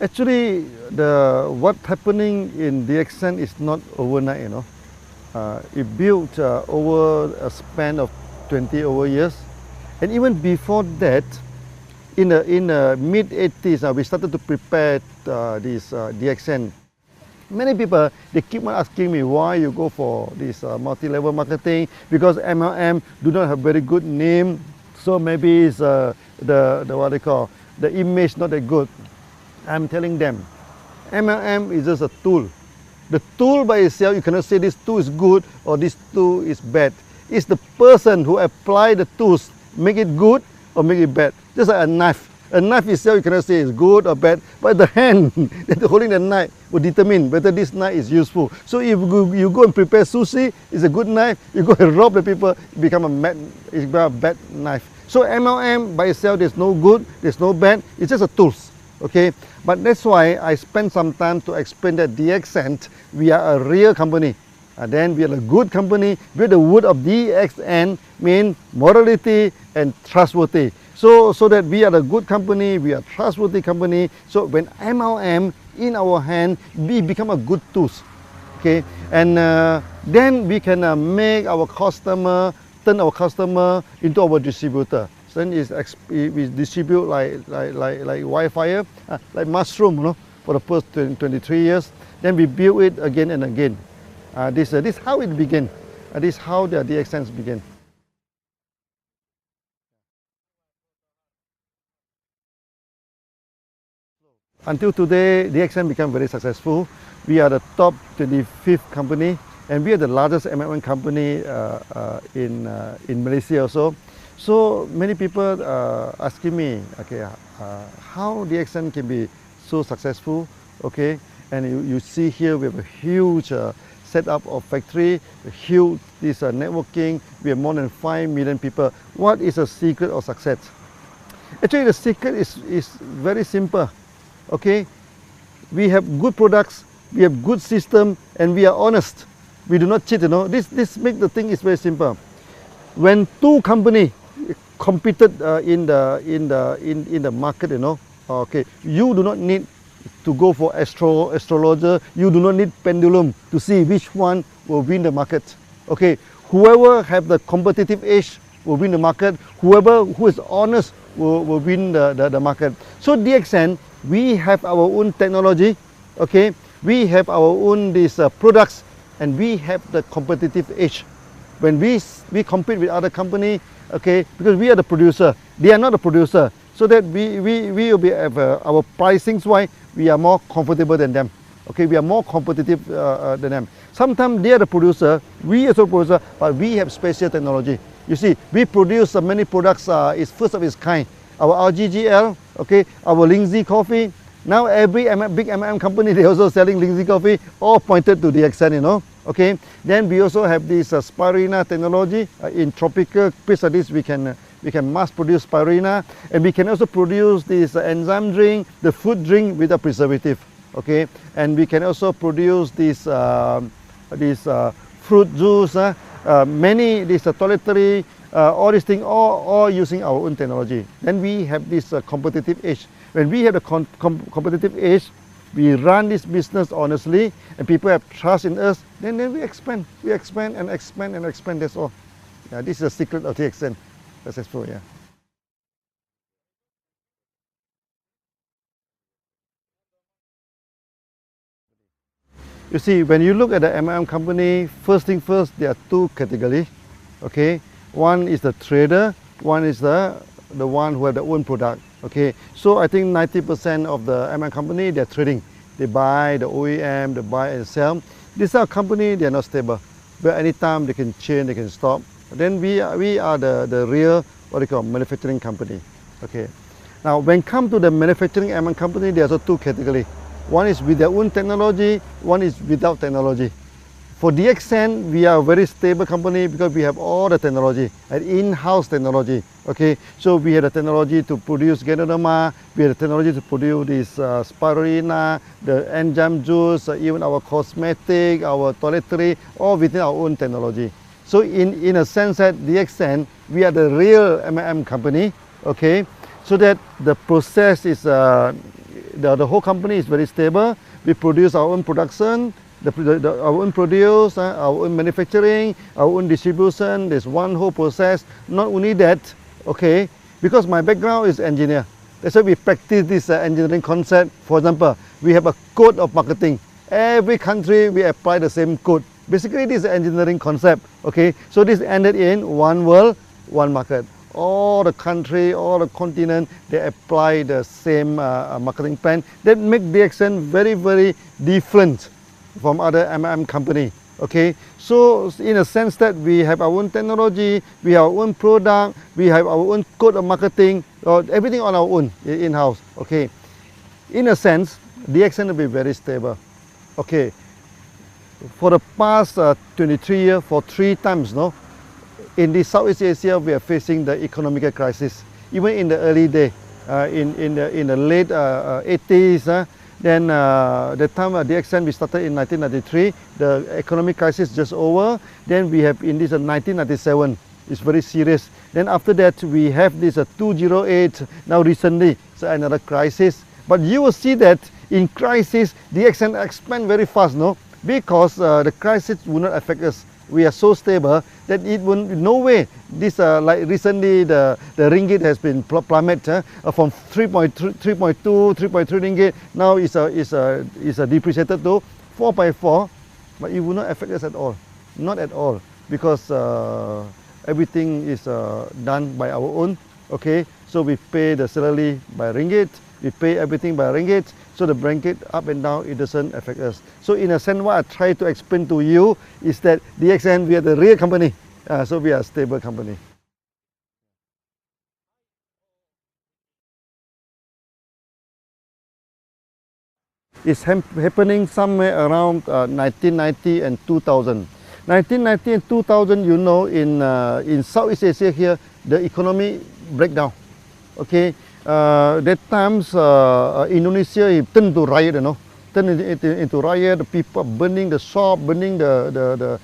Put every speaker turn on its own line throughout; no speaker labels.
Actually, what's happening in DXN is not overnight, you know. It built over a span of 20 over years. And even before that, in the mid 80s, we started to prepare this DXN. Many people, they keep on asking me why you go for this multi-level marketing, because MLM do not have very good name, so maybe it's the what they call, the image not that good. I'm telling them, MLM is just a tool. The tool by itself, you cannot say this tool is good or this tool is bad. It's the person who apply the tools, make it good or make it bad. Just like a knife. A knife itself, you cannot say it's good or bad, but the hand that holding the knife will determine whether this knife is useful. So if you go and prepare sushi, it's a good knife. You go and rob the people, it becomes a bad knife. So MLM by itself, there's no good, there's no bad, it's just a tools. Okay, but that's why I spent some time to explain that DXN, we are a real company. Then we are a good company. With the word of DXN mean morality and trustworthy. So that we are a good company, we are a trustworthy company. So when MLM in our hand, we become a good tools. Okay, and then we can make our customer, turn our customer into our distributor. Then we distribute like wildfire, like mushroom, you know, for the first 23 years. Then we build it again and again. This is how it began. This is how the DXNs began. Until today, DXN became very successful. We are the top 25th company, and we are the largest MLM company in Malaysia also. So many people asking me, okay, how DXN can be so successful, okay? And you see here we have a huge setup of factory, a huge networking. We have more than 5 million people. What is the secret of success? Actually, the secret is very simple, okay? We have good products, we have good system, and we are honest. We do not cheat, you know. This makes the thing is very simple. When two companies competed in the market, you know, okay, you do not need to go for astrologer, you do not need pendulum to see which one will win the market. Okay, whoever have the competitive edge will win the market, whoever who is honest will win the market. So DXN, we have our own technology, okay, we have our own products, and we have the competitive edge. When we compete with other company, okay, because we are the producer, they are not the producer, so that we will be our pricings wise, we are more comfortable than them. Okay, we are more competitive than them. Sometimes they are the producer, we are the producer, but we have special technology. You see, we produce many products, is first of its kind. Our RGGL, okay, our Lindsay coffee. Now every big MLM company, they also selling Lindsay coffee, all pointed to DXN, you know. Okay, then we also have this spirulina technology. In tropical place like this, we can mass produce spirulina, and we can also produce this enzyme drink, the food drink with a preservative. Okay, and we can also produce this fruit juice, many toiletry, all these things, all using our own technology. Then we have this competitive edge. When we have the competitive edge, we run this business honestly, and people have trust in us, then we expand. We expand and expand and expand, that's all. Yeah, this is the secret of DXN. Successful, yeah. You see, when you look at the MLM company, first thing first, there are two categories, okay? One is the trader, one is the one who have their own product. Okay, so I think 90% of the MLM company, they're trading. They buy the OEM, they buy and sell. These are companies, they are not stable. But anytime they can change, they can stop. Then we are the real, what they call, manufacturing company. Okay. Now, when it comes to the manufacturing MLM company, there's also two categories. One is with their own technology, one is without technology. For DXN, we are a very stable company because we have all the technology, and in-house technology. Okay, so we have the technology to produce Ganoderma, we have the technology to produce this spirulina, the enzyme juice, even our cosmetic, our toiletry, all within our own technology. So in a sense that DXN, we are the real MLM company. Okay, so that the process is the whole company is very stable. We produce our own production, our own produce, our own manufacturing, our own distribution. There's one whole process. Not only that, okay, because my background is engineer. That's why we practice this engineering concept. For example, we have a code of marketing. Every country we apply the same code. Basically, this is an engineering concept. Okay, so this ended in one world, one market. All the country, all the continent, they apply the same marketing plan. That make DXN very, very different from other MLM company. Okay, so in a sense that we have our own technology, we have our own product, we have our own code of marketing, everything on our own in-house. Okay, in a sense, DXN will be very stable. Okay, for the past 23 years, for 3 times, no, in the Southeast Asia, we are facing the economic crisis. Even in the early day, in the late 80s, then the time DXN we started in 1993, the economic crisis just over. Then we have in this 1997, it's very serious. Then after that we have this 2008. Now recently, so another crisis. But you will see that in crisis, DXN expand very fast, no? Because the crisis will not affect us. We are so stable that it will no way. This like recently the ringgit has been plummeted from 3.2, 3.3 ringgit. Now is depreciated to 4.4, but it will not affect us at all. Not at all, because everything is done by our own. Okay, so we pay the salary by ringgit. We pay everything by ringgit, so the ringgit up and down, it doesn't affect us. So in a sense, what I try to explain to you is that DXN, we are the real company, so we are a stable company. It's happening somewhere around 1990 and 2000. 1990 and 2000, you know, in Southeast Asia here, the economy breakdown. Okay. That times Indonesia turned to riot, you know, turned into riot. The people burning the shop, burning the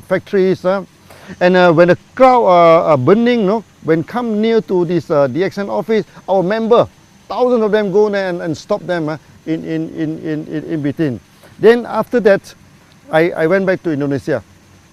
factories, and when the crowd are burning, no, when come near to this DXN office, our member, thousands of them go there and stop them in between. Then after that, I went back to Indonesia.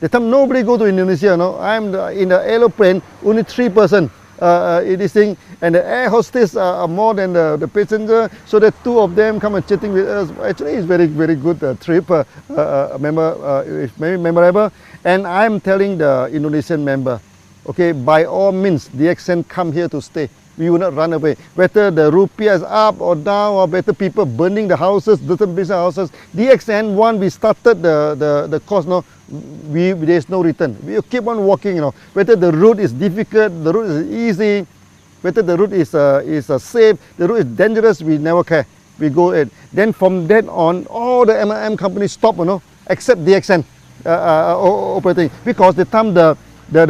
The time nobody go to Indonesia, no, I'm in the aeroplane, only 3 persons. In this thing, and the air hostess are more than the passenger, so the 2 of them come and chatting with us. Actually, it's very, very good trip, it's very memorable. And I'm telling the Indonesian member, okay, by all means, DXN come here to stay. We will not run away. Whether the rupiah is up or down, or better people burning the houses, different business houses. DXN, one, we started the course, no, there's no return. We keep on walking, you know. Whether the route is difficult, the route is easy, whether the route is safe, the route is dangerous, we never care. We go in. Then from that on, all the MLM companies stop, you know, except DXN operating, because the time the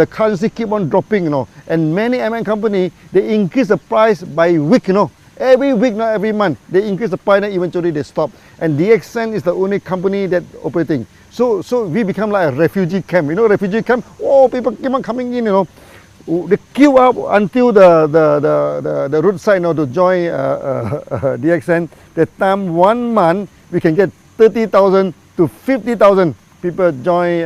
currency keep on dropping, you know, and many MLM company, they increase the price by week, you know. Every week, not every month, they increase the price and eventually they stop. And DXN is the only company that operating. So we become like a refugee camp, you know, refugee camp. Oh, people keep on coming in, you know. They queue up until the roadside, you know, to join DXN. That time, 1 month, we can get 30,000 to 50,000 people join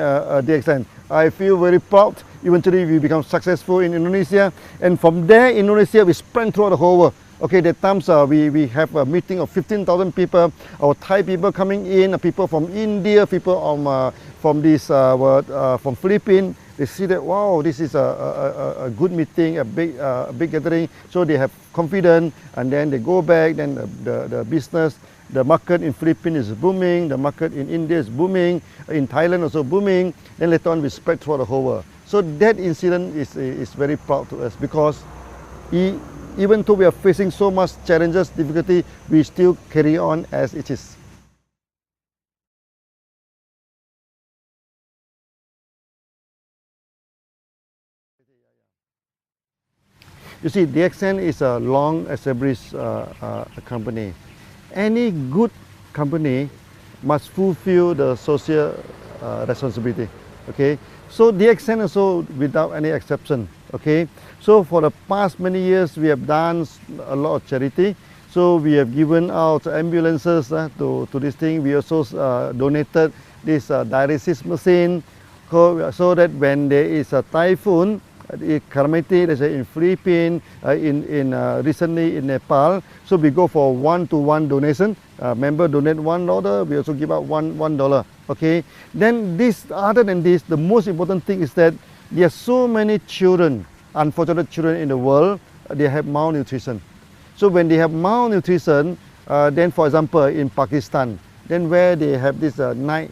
DXN. I feel very proud. Eventually, we become successful in Indonesia, and from there, Indonesia, we spread throughout the whole world. Okay, that times we have a meeting of 15,000 people. Our Thai people coming in, people from India, people from Philippines. They see that, wow, this is a good meeting, a big gathering. So they have confidence, and then they go back. Then the business, the market in Philippines is booming. The market in India is booming. In Thailand also booming. Then later on, we spread throughout the whole world. So that incident is very proud to us, because even though we are facing so much challenges, difficulty, we still carry on as it is. You see, DXN is a long established company. Any good company must fulfill the social responsibility. Okay, so DXN also without any exception. Okay, so for the past many years we have done a lot of charity. So we have given out ambulances to this thing. We also donated this dialysis machine so that when there is a typhoon, calamity, let's say in Philippines, recently in Nepal, so we go for one-to-one donation. Member donate $1, we also give out $1. Okay. Then this, other than this, the most important thing is that there are so many children, unfortunate children in the world, they have malnutrition. So when they have malnutrition, then for example in Pakistan, then where they have this night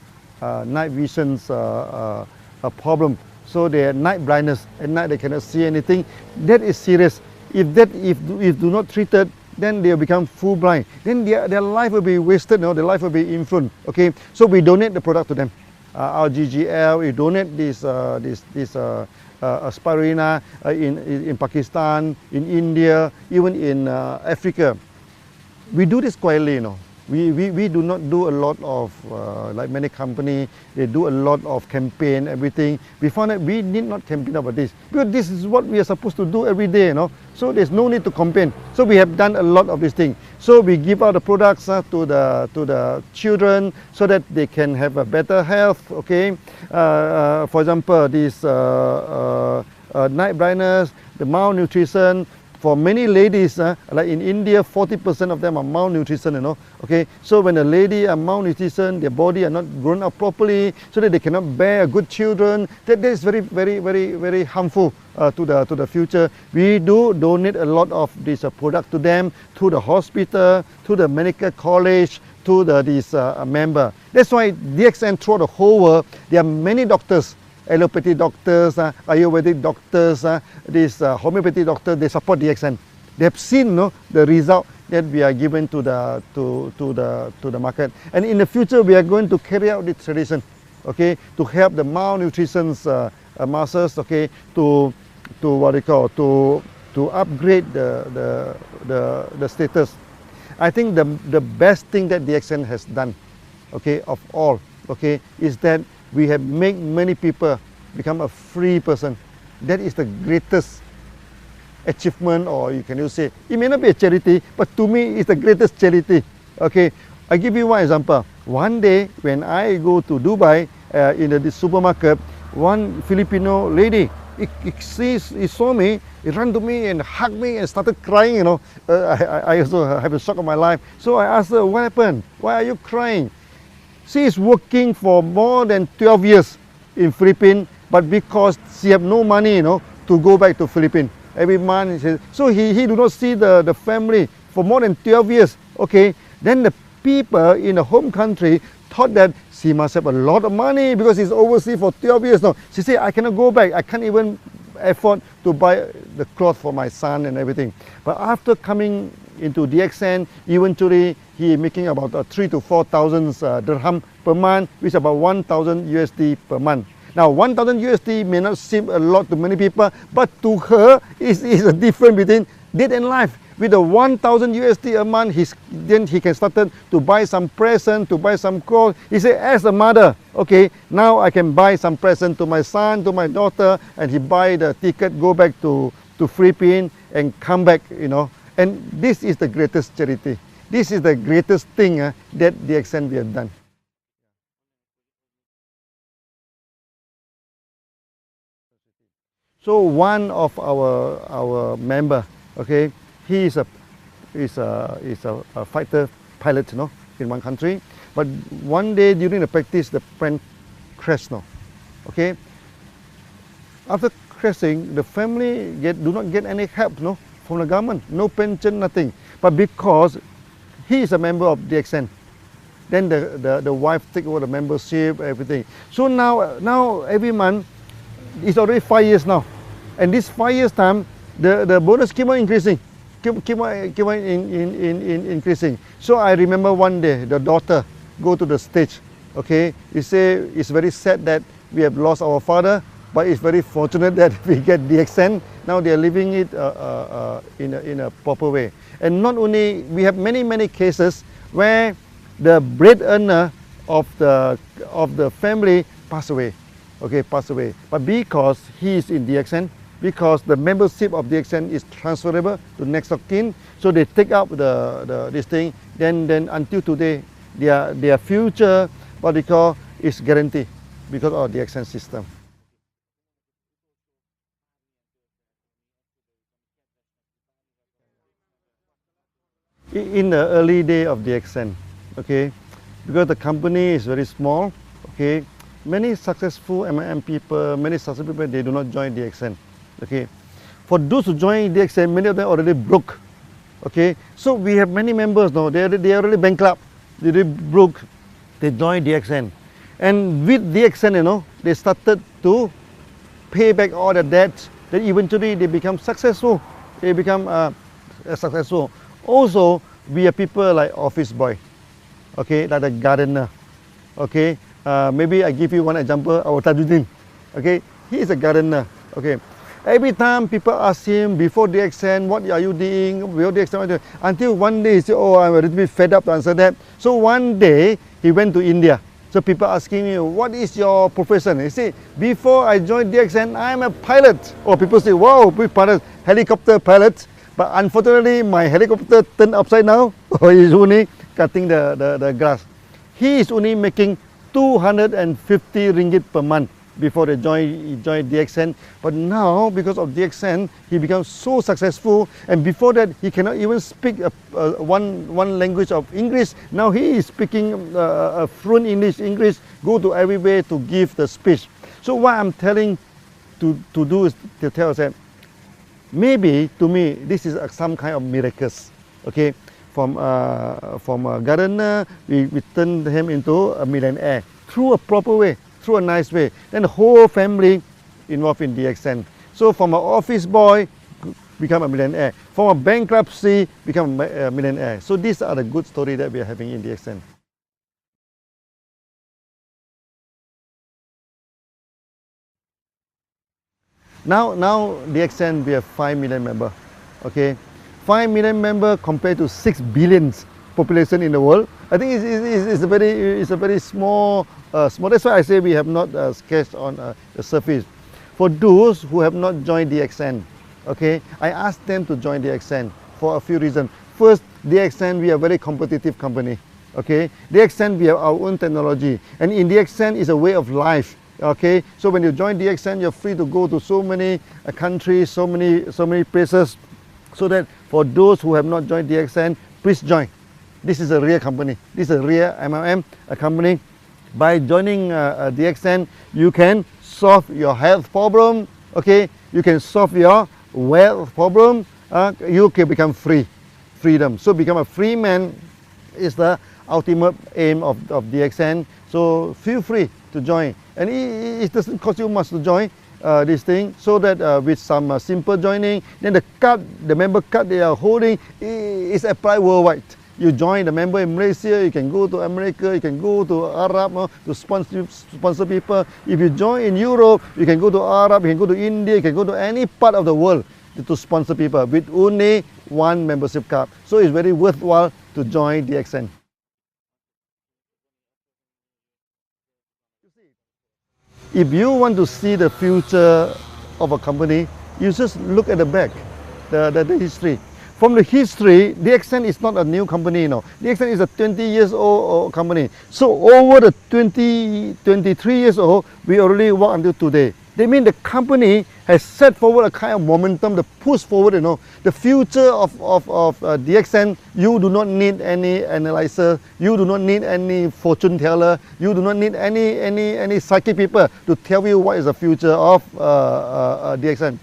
visions problem, so they have night blindness, at night they cannot see anything. That is serious. If do not treated, then they will become full blind. Then their life will be wasted, their life will be influenced. Okay, so we donate the product to them. Our GGL, we donate this spirulina in Pakistan, in India, even in Africa. We do this quietly, We do not do a lot of, like many companies, they do a lot of campaign, everything. We found that we need not campaign about this, because this is what we are supposed to do every day, So there's no need to campaign. So we have done a lot of this thing. So we give out the products to the children so that they can have a better health, okay? For example, this night blindness, the malnutrition. For many ladies, like in India, 40% of them are malnutrition, Okay, so when a lady are malnutrition, their body are not grown up properly, so that they cannot bear good children. That is very, very, very, very harmful to the future. We do donate a lot of this product to them, to the hospital, to the medical college, to this member. That's why DXN throughout the whole world, there are many doctors. Allopathy doctors, Ayurvedic doctors, this homeopathy doctors, they support DXN. They have seen the result that we are given to the market. And in the future, we are going to carry out this tradition, okay, to help the malnutrition masses, okay, to what they call to upgrade the status. I think the best thing that DXN has done, okay, of all, okay, is that we have made many people become a free person. That is the greatest achievement, or you can say, it may not be a charity, but to me it's the greatest charity. Okay, I give you one example. One day when I go to Dubai, in the supermarket, one Filipino lady, he saw me, he ran to me and hugged me and started crying, I also have a shock of my life. So I asked her, what happened? Why are you crying? She is working for more than 12 years in Philippines, but because she have no money, to go back to Philippines every month. So he do not see the family for more than 12 years. Okay, then the people in the home country thought that she must have a lot of money because she's overseas for 12 years now. She said, I cannot go back. I can't even afford to buy the clothes for my son and everything. But after coming into DXN, eventually he is making about 3,000 to 4,000 dirham per month, which is about 1,000 USD per month. Now 1,000 USD may not seem a lot to many people, but to her is a difference between death and life. With the 1,000 USD a month, then he can start to buy some present, to buy some clothes. He said, as a mother, okay, now I can buy some present to my son, to my daughter, and he buy the ticket, go back to Philippines and come back, And this is the greatest charity. This is the greatest thing that DXN we have done. So one of our member, okay, he is a fighter pilot, in one country. But one day during the practice, the plane crashed, okay. After crashing, the family do not get any help, from the government, no pension, nothing. But because he is a member of DXN, then the wife take over the membership, everything. So now every month, it's already 5 years now, and this 5 years time, the bonus keep on increasing, keep on increasing. So I remember one day the daughter go to the stage, okay. He say it's very sad that we have lost our father, but it's very fortunate that we get DXN. Now they are living it in a proper way. And not only, we have many cases where the breadwinner of the family passed away, okay, passed away. But because he is in DXN, because the membership of DXN is transferable to next of kin. So they take up this thing. Then until today, their future, what they call, is guaranteed because of the DXN system. In the early day of DXN, okay, because the company is very small, okay, many successful MLM people, many successful people, they do not join DXN, okay. For those who join DXN, many of them already broke, okay. So we have many members now, they are already bankrupt, they already broke, they join DXN. And with DXN, you know, they started to pay back all the debts, then eventually they become successful, they become successful. Also, we are people like office boy, okay, like the gardener, okay. Maybe I give you one example, our Tajuddin, okay, he is a gardener, okay. Every time people ask him before DXN, what are you doing, before DXN, until one day he said, oh, I'm a little bit fed up to answer that. So one day, he went to India. So people asking me, what is your profession? He said, before I joined DXN, I'm a pilot. Or people say, wow, pilot, helicopter pilot. But unfortunately, my helicopter turned upside down. Or he's only cutting the grass. He is only making 250 ringgit per month before he joined DXN. But now, because of DXN, he becomes so successful. And before that, he cannot even speak one language of English. Now he is speaking fluent English, go to everywhere to give the speech. So what I'm telling to do is to tell us that maybe, to me, this is some kind of miracles, okay? From a gardener, we turned him into a millionaire through a proper way, through a nice way. Then the whole family involved in DXN. So from an office boy, become a millionaire. From a bankruptcy, become a millionaire. So these are the good stories that we are having in DXN. Now DXN, we have 5 million members, okay? 5 million members compared to 6 billion population in the world. I think it's a very small, that's why I say we have not sketched on the surface. For those who have not joined DXN, okay, I asked them to join DXN for a few reasons. First, DXN, we are a very competitive company, okay? DXN, we have our own technology, and in DXN is a way of life. Okay, so when you join DXN, you're free to go to so many countries, so many places. So that for those who have not joined DXN, please join. This is a real company. This is a real MLM company. By joining DXN, you can solve your health problem. Okay, you can solve your wealth problem. You can become freedom. So become a free man is the ultimate aim of DXN. So feel free to join, and it doesn't cost you much to join this thing, so that with some simple joining, then the member card they are holding is applied worldwide. You join the member in Malaysia, you can go to America, you can go to Arab to sponsor people. If you join in Europe, you can go to Arab, you can go to India, you can go to any part of the world to sponsor people with only one membership card. So it's very worthwhile to join DXN. If you want to see the future of a company, you just look at the back, the history. From the history, DXN is not a new company, no. DXN is a 20 years old company. So over the 23 years old, we already work until today. They mean the company has set forward a kind of momentum, the push forward, you know. The future of DXN, you do not need any analyzer, you do not need any fortune teller, you do not need any psychic people to tell you what is the future of DXN.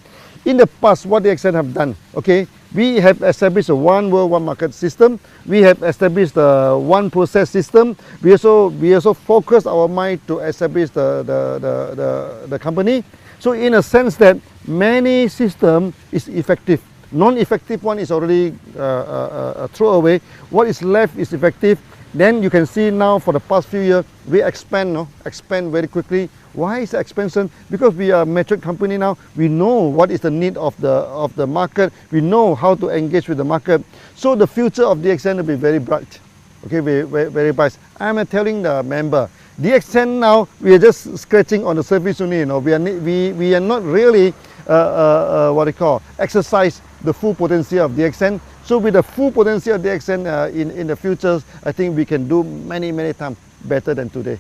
In the past, what DXN have done, okay, we have established a one world, one market system. We have established a one process system. We also focus our mind to establish the company. So in a sense that many system is effective. Non-effective one is already thrown away. What is left is effective. Then you can see now for the past few years, we expand very quickly. Why is the expansion? Because we are a mature company now. We know what is the need of the market. We know how to engage with the market. So the future of DXN will be very bright. Okay, very bright. I'm telling the member, DXN now, we are just scratching on the surface only. You know, we are not really exercise the full potential of DXN. So with the full potential of DXN in the future, I think we can do many times better than today.